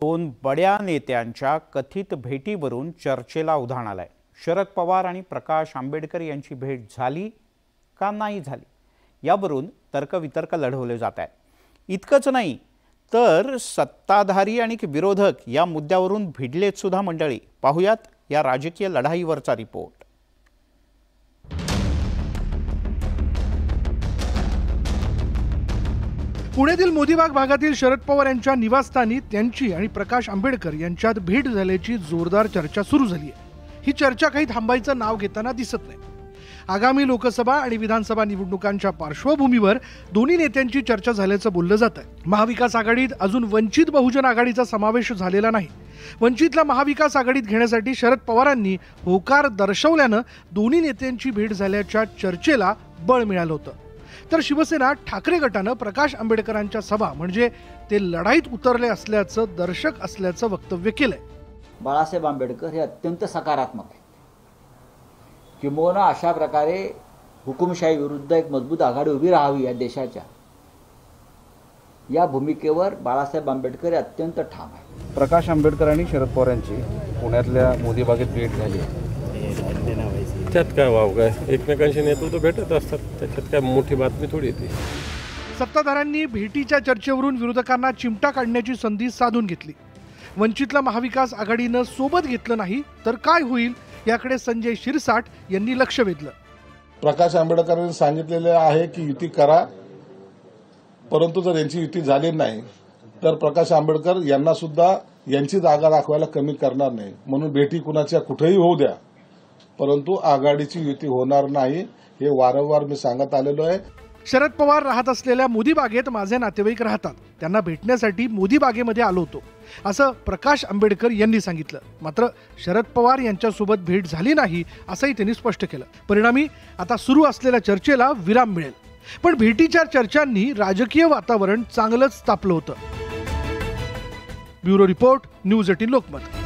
दोन बड्या नेत्यांच्या कथित भेटीवरून चर्चेला उधाण आलंय। शरद पवार आणि प्रकाश आंबेडकर यांची भेट झाली का नाही झाली यावरून तर्कवितर्क लढवले जात आहेत। इतकंच नाही तर सत्ताधारी आणि विरोधक या मुद्द्यावरून भिडलेत सुद्धा मंडळी। पाहुयात या राजकीय लढाईवरचा रिपोर्ट। पुण्यातील मोदीबाग भागातील शरद पवार यांच्या निवासस्थानी त्यांची आणि प्रकाश आंबेडकर यांच्यात भेट झाल्याची जोरदार चर्चा सुरू झाली आहे। ही चर्चा काही थांबायचं नाव घेताना दिसत नाही। आगामी लोकसभा आणि विधानसभा निवडणुकांच्या पार्श्वभूमीवर दोन्ही नेत्यांची चर्चा झाल्याचं बोललं जात आहे। महाविकास आघाडीत अजून वंचित बहुजन आघाडीचा समावेश झालेला नाही। वंचितला महाविकास आघाडीत घेण्यासाठी शरद पवारांनी होकार दर्शवल्यानं दोन्ही नेत्यांची भेट झाल्याच्या चर्चेला बळ मिळालं होतं। तर शिवसेना ठाकरे गटानं प्रकाश आंबेडकरांच्या सभा म्हणजे ते लढाईत उतरले असल्याचं दर्शक असल्याचं वक्तव्य केलंय। बाळासाहेब आंबेडकर हे अत्यंत सकारात्मक आहेत, किंबहुना अशा प्रकारे हुकुमशाही विरुद्ध एक मजबूत आघाडी उभी राहावी या देशाच्या, या भूमिकेवर बाळासाहेब आंबेडकर हे अत्यंत ठाम आहे। प्रकाश आंबेडकर आणि शरद पवार यांची पुण्यातल्या मोदीबागेत भेट झाली। त्यात काय वाव काय, एकमेकांशी नेतृत्व भेटत असतात, त्याच्यात काय मोठी बातमी थोडी येते। सत्ताधाऱ्यांनी भेटीच्या चर्चेवरून विरोधकांना चिमटा काढण्याची संधी साधून घेतली। वंचितला महाविकास आघाडीनं सोबत घेतलं नाही तर काय होईल याकडे संजय शिरसाट यांनी लक्ष वेधलं। प्रकाश आंबेडकरांनी सांगितलेले आहे की युती करा, परंतु जर यांची युती झाली नाही तर प्रकाश आंबेडकर यांना सुद्धा यांची जागा दाखवायला कमी करणार नाही। म्हणून भेटी कुणाच्या कुठेही होऊ द्या, परंतु आघाडीची युती होणार नाही हे वारंवार मी सांगत आलेलो आहे। शरद पवार राहत असलेल्या मोदीबागेत माझे नातेवाईक राहतात, त्यांना भेटण्यासाठी मोदीबागेमध्ये आलो होतो असं प्रकाश आंबेडकर यांनी सांगितलं। मात्र शरद पवार यांच्यासोबत भेट झाली नाही असंही त्यांनी स्पष्ट केलं। परिणामी आता सुरू असलेल्या चर्चेला विराम मिळेल। पण भेटीच्या चर्चांनी राजकीय वातावरण चांगलंच तापलं होतं। Bureau report, news 18 Lokmat.